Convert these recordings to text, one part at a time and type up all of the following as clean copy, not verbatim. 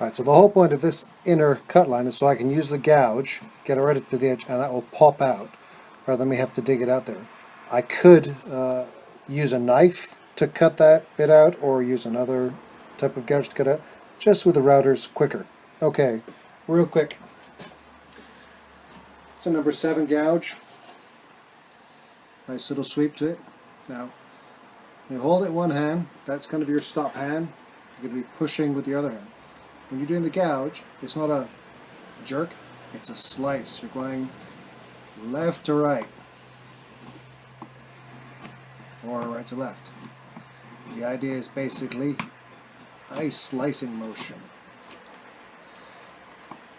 Alright, so the whole point of this inner cut line is so I can use the gouge, get it right up to the edge, and that will pop out, rather than me have to dig it out there. I could use a knife to cut that bit out, or use another type of gouge to cut out, just with the routers quicker. Okay, real quick. It's a number 7 gouge. Nice little sweep to it. Now, you hold it in one hand, that's kind of your stop hand. You're going to be pushing with the other hand. When you're doing the gouge, it's not a jerk, it's a slice. You're going left to right, or right to left. The idea is basically a slicing motion.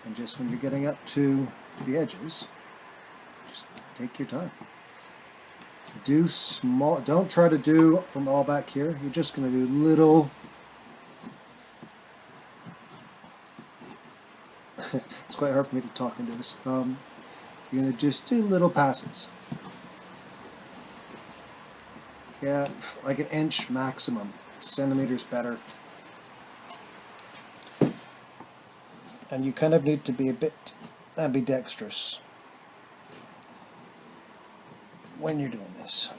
And just when you're getting up to the edges, just take your time. Do small, don't try to do from all back here. You're just going to do little. It's quite hard for me to talk into this. You're going to just do little passes. Yeah, like an inch maximum. Centimeters better. And you kind of need to be a bit ambidextrous when you're doing this.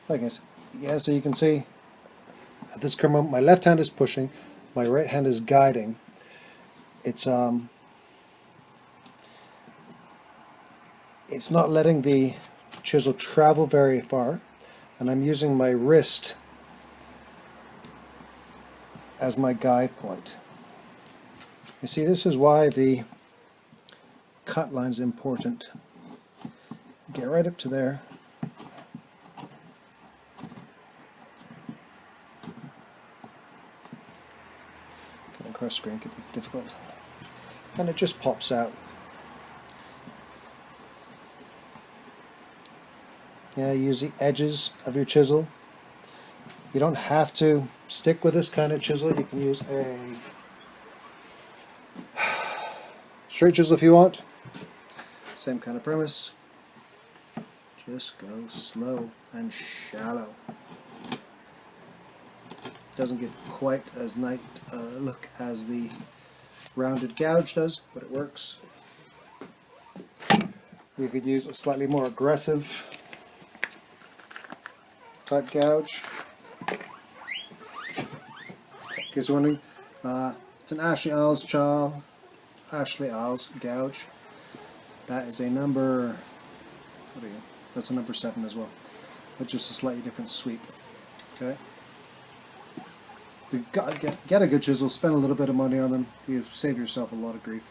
I guess, yeah, so you can see at this current moment my left hand is pushing, my right hand is guiding. It's not letting the chisel travel very far, and I'm using my wrist as my guide point. You see, this is why the cut line is important. Get right up to there. Getting across screen could be difficult. And it just pops out. Yeah, use the edges of your chisel. You don't have to stick with this kind of chisel. You can use a straight chisel if you want. Same kind of premise. Just go slow and shallow. Doesn't give quite as nice look as the rounded gouge does, but it works. You could use a slightly more aggressive type gouge. In case you're wondering, it's an Ashley Isles gouge. That is a number, that's a number 7 as well, but just a slightly different sweep. Okay. You've got to get a good chisel, spend a little bit of money on them, you save yourself a lot of grief.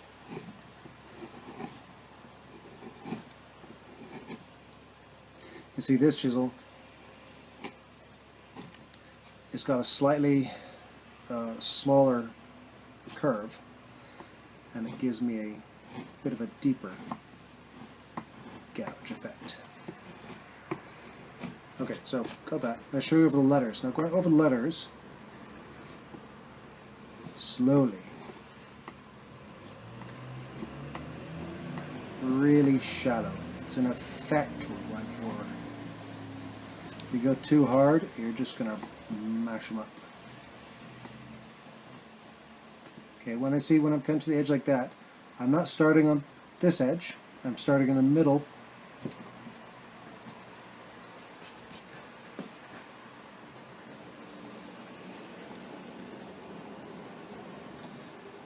You see this chisel, it's got a slightly smaller curve, and it gives me a bit of a deeper gouge effect. Okay, so go back. I'll show you over the letters. Now going over the letters slowly. Really shallow. It's an effect we're going for. If you go too hard, you're just going to mash them up. Okay, when I'm coming to the edge like that, I'm not starting on this edge, I'm starting in the middle.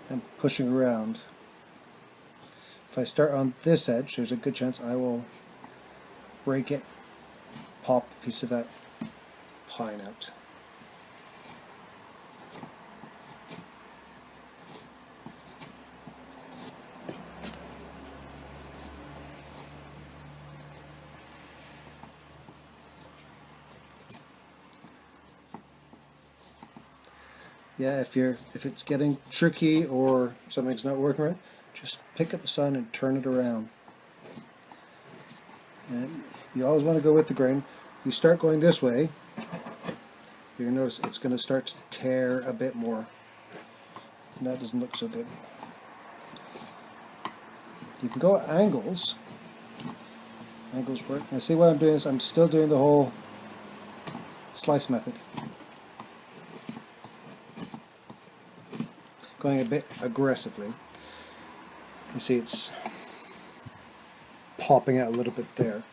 And pushing around. If I start on this edge, there's a good chance I will break it, pop a piece of that pine out. Yeah, if it's getting tricky or something's not working right, just pick up the sign and turn it around. And you always want to go with the grain. You start going this way, you're going to notice it's going to start to tear a bit more. And that doesn't look so good. You can go at angles. Angles work. Now see what I'm doing is I'm still doing the whole slice method. going a bit aggressively. You see it's popping out a little bit there.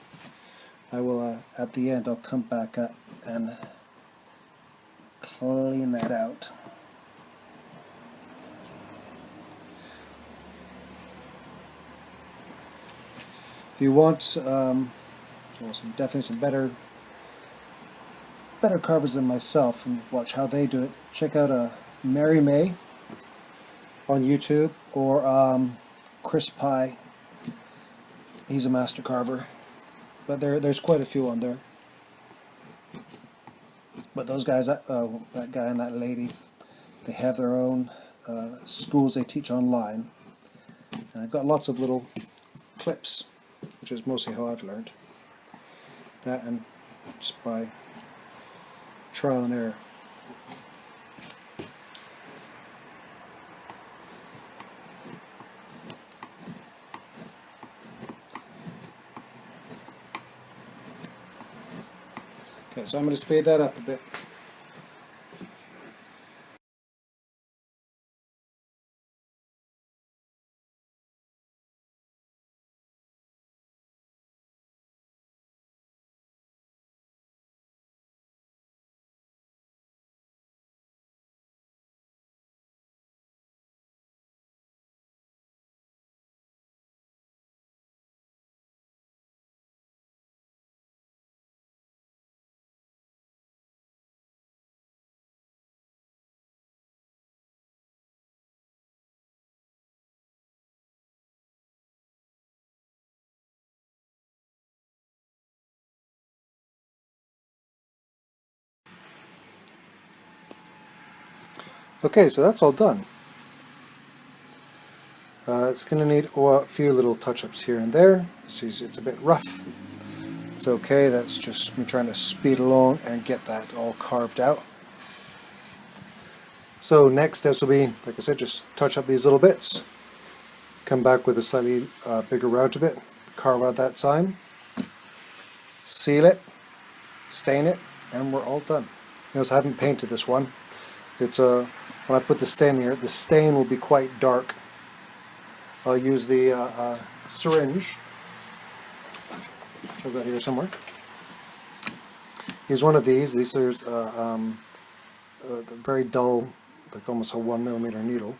I will, at the end, I'll come back up and clean that out. If you want definitely some better carvers than myself and watch how they do it, check out Mary May on YouTube, or Chris Pye. He's a master carver, but there's quite a few on there. But those guys, that guy and that lady, they have their own schools they teach online. And I've got lots of little clips, which is mostly how I've learned. That and just by trial and error. Okay, so I'm going to speed that up a bit. Okay, so that's all done. It's going to need a few little touch-ups here and there. See, it's a bit rough. It's okay, that's just me trying to speed along and get that all carved out. So next steps will be, like I said, just touch up these little bits. Come back with a slightly bigger router bit, carve out that sign, seal it, stain it, and we're all done. Notice I haven't painted this one. It's when I put the stain here, the stain will be quite dark. I'll use the syringe, which I've got here somewhere. Use one of these. These are very dull, like almost a 1mm needle.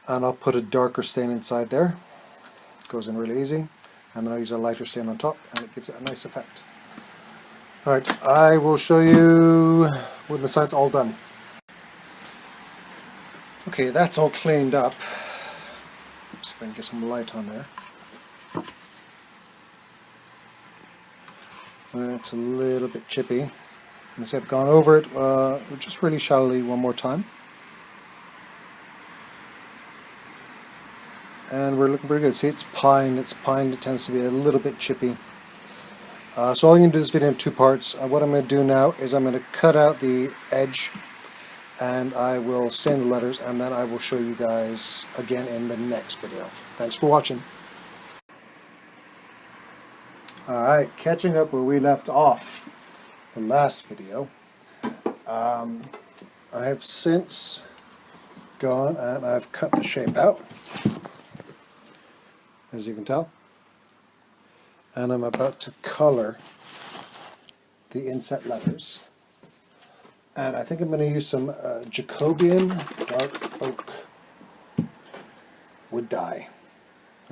And I'll put a darker stain inside there. It goes in really easy. And then I'll use a lighter stain on top, and it gives it a nice effect. Alright, I will show you when the side's all done. Okay, that's all cleaned up. See if I can get some light on there. It's a little bit chippy. And so I've gone over it just really shallowly one more time. And we're looking pretty good. See, it's pine. It's pine. It tends to be a little bit chippy. So all you can do this video in two parts. What I'm going to do now is I'm going to cut out the edge, and I will stain the letters, and then I will show you guys again in the next video. Thanks for watching. Alright, catching up where we left off the last video. I have since gone and I've cut the shape out, as you can tell, and I'm about to color the inset letters. And I think I'm going to use some Jacobean dark oak wood dye.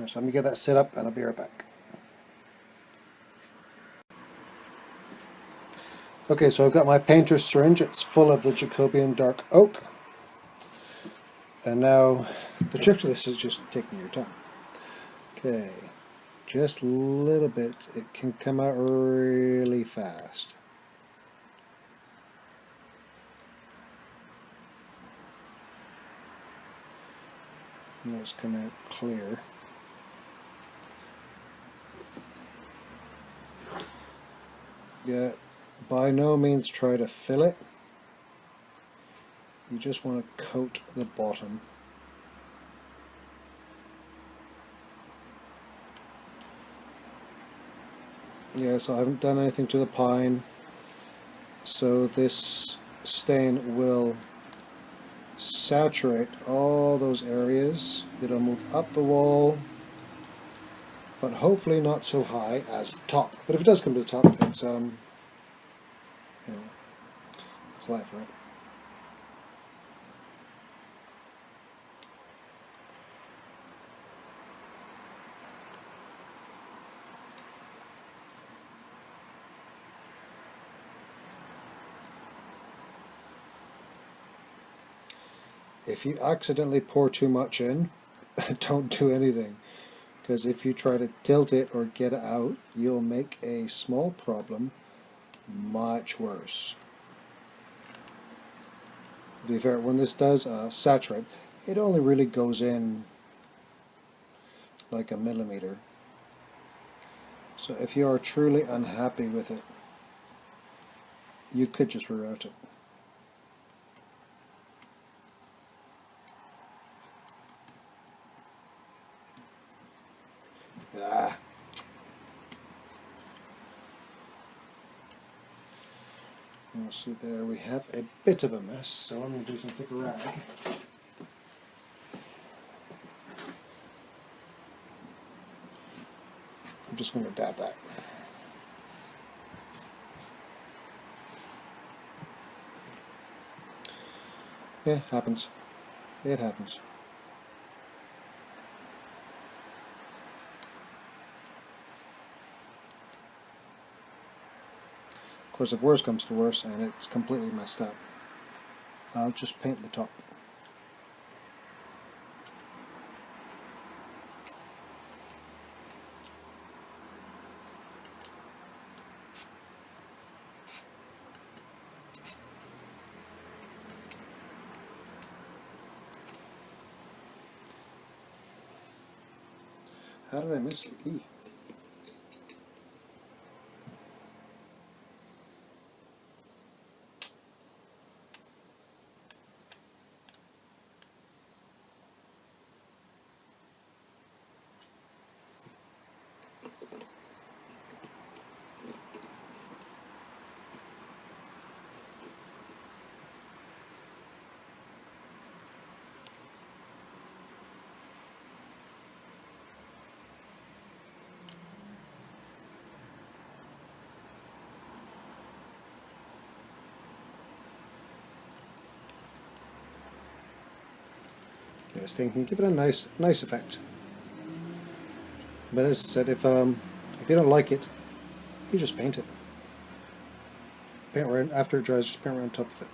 So let me get that set up and I'll be right back. Okay, so I've got my painter's syringe. It's full of the Jacobean dark oak. And now the trick to this is just taking your time. Okay, just a little bit. It can come out really fast. And that's come out clear. Yeah, by no means try to fill it. You just want to coat the bottom. Yeah, so I haven't done anything to the pine, so this stain will saturate all those areas. It'll move up the wall, but hopefully not so high as the top. But if it does come to the top, it's you know, it's life, right? If you accidentally pour too much in, don't do anything, because if you try to tilt it or get it out, you'll make a small problem much worse. To be fair, when this does saturate, it only really goes in like a millimeter. So if you are truly unhappy with it, you could just reroute it. Ah. You'll see there we have a bit of a mess, so I'm going to do some thick rag. I'm just going to dab that. Yeah, happens. It happens. Of course, if worse comes to worse and it's completely messed up, I'll just paint the top. How did I miss the key? This thing can give it a nice effect. But as I said, if you don't like it, you just paint it. Paint right after it dries. Just paint right on top of it.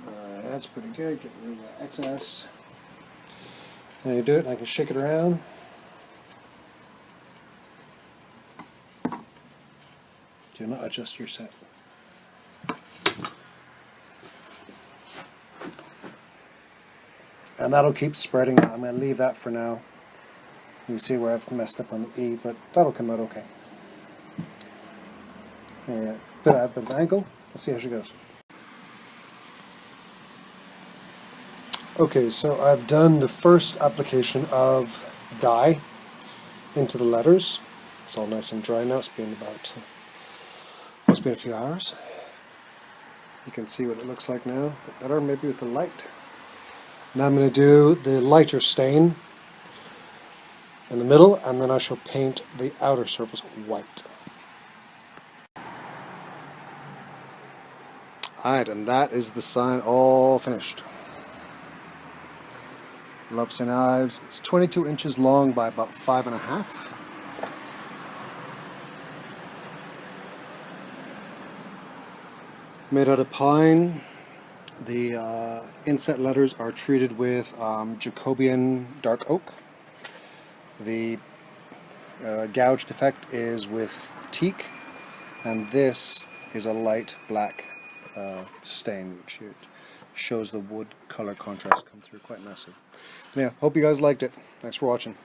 Alright, that's pretty good. Get rid of that excess. Now you do it, and I can shake it around. Do not adjust your set. And that'll keep spreading. I'm going to leave that for now. You see where I've messed up on the E, but that'll come out okay. Yeah, put it at an angle. Let's see how she goes. Okay, so I've done the first application of dye into the letters. It's all nice and dry now. It's been a few hours. You can see what it looks like now. A bit better, maybe with the light. Now I'm going to do the lighter stain in the middle, and then I shall paint the outer surface white. Alright, and that is the sign all finished. Love St Ives. It's 22 inches long by about 5.5. Made out of pine. The inset letters are treated with Jacobean dark oak. The gouged effect is with teak, and this is a light black stain, which shows the wood color contrast come through quite nicely. Yeah, hope you guys liked it. Thanks for watching.